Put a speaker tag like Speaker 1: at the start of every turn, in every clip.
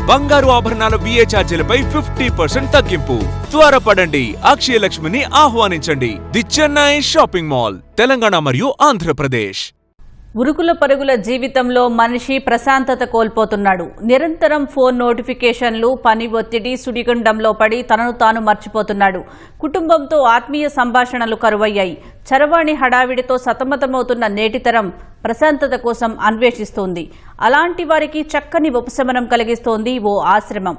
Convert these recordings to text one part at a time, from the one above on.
Speaker 1: బంగారు ఆభరణాల VA ఛార్జీలపై 50% తగ్గింపు. త్వరపడండి, అక్షయ లక్ష్మిని ఆహ్వానించండి. The Chennai shopping mall, Telangana మరియు ఆంధ్రప్రదేశ్.
Speaker 2: ఉరుకుల పరుగుల జీవితంలో మనిషి ప్రశాంతత కోల్పోతున్నాడు. నిరంతరం ఫోన్ నోటిఫికేషన్లు, పని ఒత్తిడి, సుడిగుండంలో పడి తనను తాను మర్చిపోతున్నాడు. కుటుంబంతో ఆత్మీయ సంభాషణలు కరువయ్యాయి. చరవాణి హడావిడితో సతమతమవుతున్న నేటితరం ప్రశాంతత కోసం అన్వేషిస్తోంది. అలాంటి వారికి చక్కని ఉపశమనం కలిగిస్తోంది ఓ ఆశ్రమం.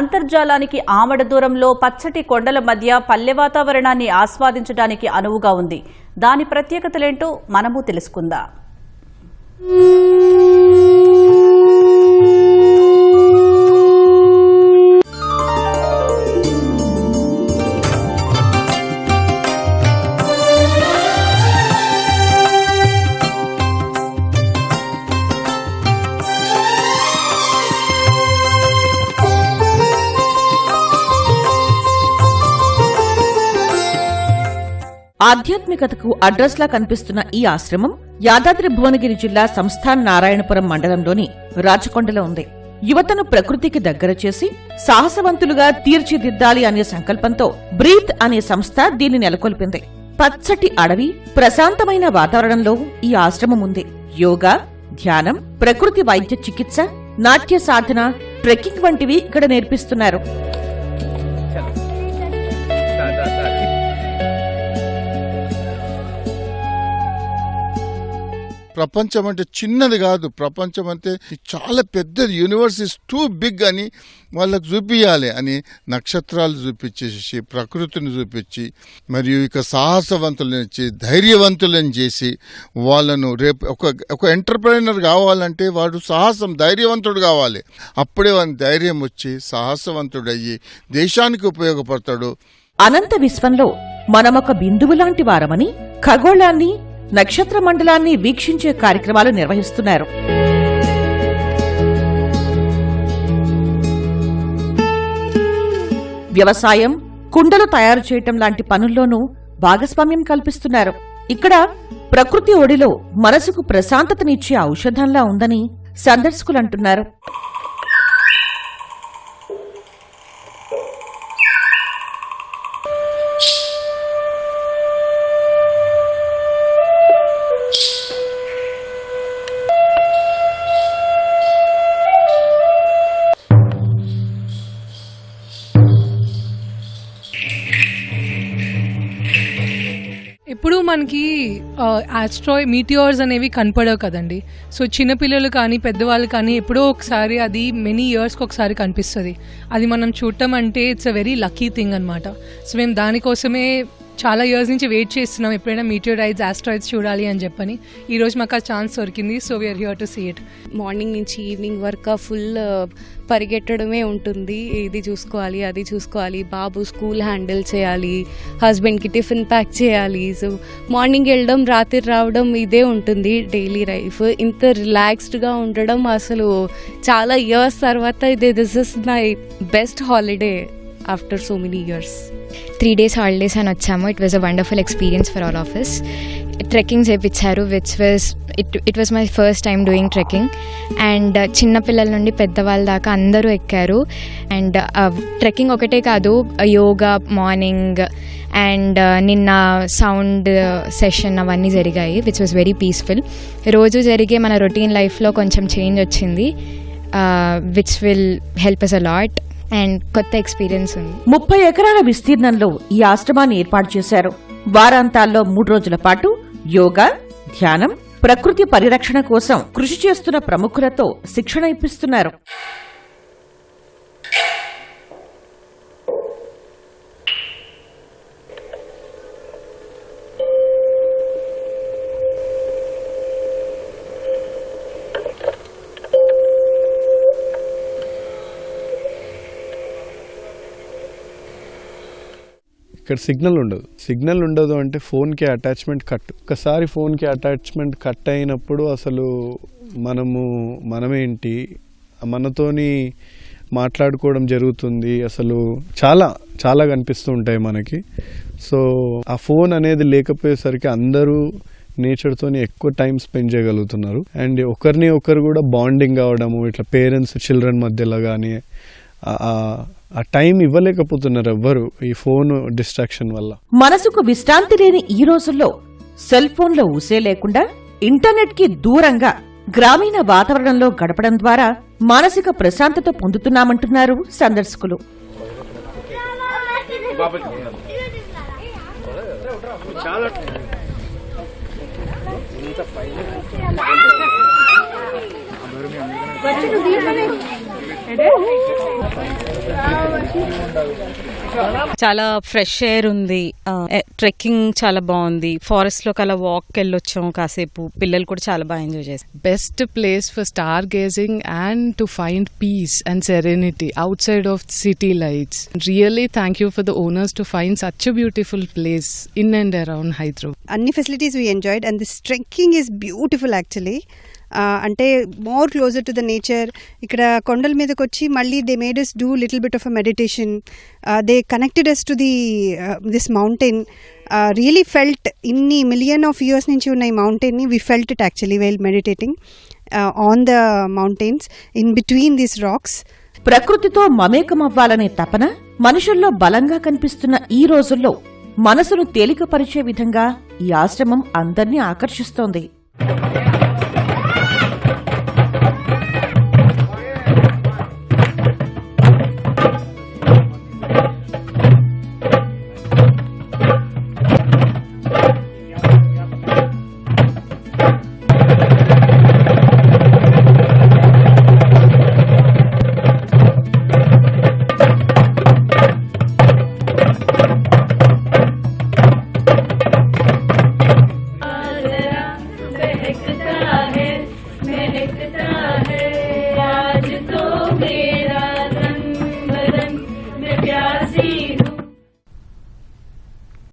Speaker 2: అంతర్జాలానికి ఆమడ దూరంలో పచ్చటి కొండల మధ్య పల్లె వాతావరణాన్ని ఆస్వాదించడానికి అనువుగా ఉంది. దాని ప్రత్యేకతలేంటో మనము తెలుసుకుందాం.
Speaker 3: ఆధ్యాత్మికతకు అడ్రస్ లా కనిపిస్తున్న ఈ ఆశ్రమం యాదాద్రి భువనగిరి జిల్లా సంస్థాన్ నారాయణపురం మండలంలోని రాచకొండలో ఉంది. యువతను ప్రకృతికి దగ్గర చేసి సాహసవంతులుగా తీర్చిదిద్దాలి అనే సంకల్పంతో బ్రీత్ అనే సంస్థ దీన్ని నెలకొల్పింది. పచ్చటి అడవి, ప్రశాంతమైన వాతావరణంలో ఈ ఆశ్రమం ఉంది. యోగా, ధ్యానం, ప్రకృతి వైద్య చికిత్స, నాట్య సాధన, ట్రెక్కింగ్ వంటివి ఇక్కడ నేర్పిస్తున్నారు.
Speaker 4: ప్రపంచం అంటే చిన్నది కాదు, ప్రపంచం అంటే చాలా పెద్దది. యూనివర్స్ ఇస్ టూ బిగ్ అని వాళ్ళకు చూపించాలి అని నక్షత్రాలు చూపించేసి, ప్రకృతిని చూపించి, మరియు ఇక సాహసవంతులను చేసి, ధైర్యవంతులను చేసి వాళ్ళను రేపు ఒక ఎంటర్ప్రైనర్ కావాలంటే వాడు సాహసం, ధైర్యవంతుడు కావాలి. అప్పుడే వాని ధైర్యం వచ్చి సాహసవంతుడయ్యి దేశానికి ఉపయోగపడతాడు.
Speaker 3: అనంత విశ్వంలో మనమొక బిందువు లాంటి వారమని ఖగోళాన్ని, నక్షత్ర మండలాన్ని వీక్షించే కార్యక్రమాలు నిర్వహిస్తున్నారు. వ్యవసాయం, కుండలు తయారు చేయటం లాంటి పనుల్లోనూ భాగస్వామ్యం కల్పిస్తున్నారు. ఇక్కడ ప్రకృతి ఒడిలో మనసుకు ప్రశాంతతనిచ్చే ఔషధంలా ఉందని సందర్శకులంటున్నారు.
Speaker 5: ఇప్పుడు మనకి మీటియోర్స్ అనేవి కనపడవు కదండి. సో చిన్నపిల్లలు కానీ పెద్దవాళ్ళు కానీ ఎప్పుడో ఒకసారి, అది మెనీ ఇయర్స్కి ఒకసారి కనిపిస్తుంది. అది మనం చూడటం అంటే it's a very lucky thing అనమాట. సో మేము దానికోసమే చాలా ఇయర్స్ నుంచి వెయిట్ చేస్తున్నాం, ఎప్పుడైనా మీటియోరైడ్స్, ఆస్ట్రాయిడ్స్ చూడాలి అని చెప్పని. ఈరోజు మాకు ఆ ఛాన్స్ దొరికింది. So we are here to see it.
Speaker 6: Morning నుంచి ఈవినింగ్ వరకు ఫుల్ పరిగెట్టడమే ఉంటుంది. ఇది చూసుకోవాలి, అది చూసుకోవాలి, బాబు స్కూల్ హ్యాండిల్ చేయాలి, హస్బెండ్కి టిఫిన్ ప్యాక్ చేయాలి. సో మార్నింగ్ వెళ్ళడం, రాత్రి రావడం, ఇదే ఉంటుంది డైలీ లైఫ్. ఇంత రిలాక్స్డ్గా ఉండడం అసలు చాలా ఇయర్స్ తర్వాత this is my best holiday after so many years.
Speaker 7: 3 days holidays అని వచ్చాము. It was a wonderful experience for all of us. Trekking చేయించారు, it was my first time doing trekking. And చిన్నపిల్లల నుండి పెద్దవాళ్ళ దాకా అందరూ ఎక్కారు. అండ్ ట్రెక్కింగ్ ఒకటే కాదు, యోగా మార్నింగ్ అండ్ నిన్న సౌండ్ సెషన్ అవన్నీ జరిగాయి, విచ్ వాజ్ వెరీ పీస్ఫుల్. రోజు జరిగే మన రొటీన్ లైఫ్లో కొంచెం చేంజ్ వచ్చింది, which will help us a lot. And కొత్త ఎక్స్పీరియన్స్ ఉంది.
Speaker 3: 30 ఎకరాల విస్తీర్ణంలో ఈ ఆశ్రమాన్ని ఏర్పాటు చేశారు. వారాంతాల్లో 3 రోజుల పాటు యోగా, ధ్యానం, ప్రకృతి పరిరక్షణ కోసం కృషి చేస్తున్న ప్రముఖులతో శిక్షణ ఇప్పిస్తున్నారు.
Speaker 8: ఇక్కడ సిగ్నల్ ఉండదు అంటే ఫోన్కి అటాచ్మెంట్ కట్. ఒకసారి ఫోన్కి అటాచ్మెంట్ కట్ అయినప్పుడు అసలు మనమేంటి, మనతోని మాట్లాడుకోవడం జరుగుతుంది, అసలు చాలా కనిపిస్తూ ఉంటాయి మనకి. సో ఆ ఫోన్ అనేది లేకపోయేసరికి అందరూ నేచర్తోని ఎక్కువ టైం స్పెండ్ చేయగలుగుతున్నారు. అండ్ ఒకరిని ఒకరు కూడా బాండింగ్ కావడము, ఇట్లా పేరెంట్స్ చిల్డ్రన్ మధ్యలో కానీ ఆ టైం ఇవ్వలేకపోతున్నారు ఎవ్వరు ఈ ఫోన్ డిస్ట్రాక్షన్ వల్ల.
Speaker 3: మనసుకు విశ్రాంతి లేని ఈ రోజుల్లో సెల్ ఫోన్లో ఊసే లేకుండా ఇంటర్నెట్ కి దూరంగా గ్రామీణ వాతావరణంలో గడపడం ద్వారా మానసిక ప్రశాంతత పొందుతున్నామంటున్నారు సందర్శకులు.
Speaker 9: చాలా ఫ్రెష్ ఎయిర్ ఉంది, ట్రెక్కింగ్ చాలా బాగుంది, ఫారెస్ట్ లో కలా వాక్ వెళ్ళొచ్చాం కాసేపు, పిల్లలు కూడా చాలా బాగా ఎంజాయ్ చేస్తారు.
Speaker 10: Best place for stargazing and to find peace and serenity outside of city lights. Really thank you for the owners to find such a beautiful place in and around Hyderabad.
Speaker 11: Anni facilities we enjoyed and this trekking is beautiful actually. అంటే more closer to the nature. ఇక్కడ కొండల మీదకి వచ్చి మళ్ళీ they made us do little bit of a meditation. They connected us to the this mountain. Really felt ఇన్ని million of years నుంచి ఉన్న ఈ మౌంటైన్ని we felt it actually while meditating on the mountains in between these rocks.
Speaker 3: ప్రకృతితో మమేకమవ్వాలనే తపన మనుషుల్లో బలంగా కనిపిస్తున్న ఈ రోజుల్లో మనసును తేలికపరిచే విధంగా ఈ ఆశ్రమం అందర్నీ ఆకర్షిస్తోంది.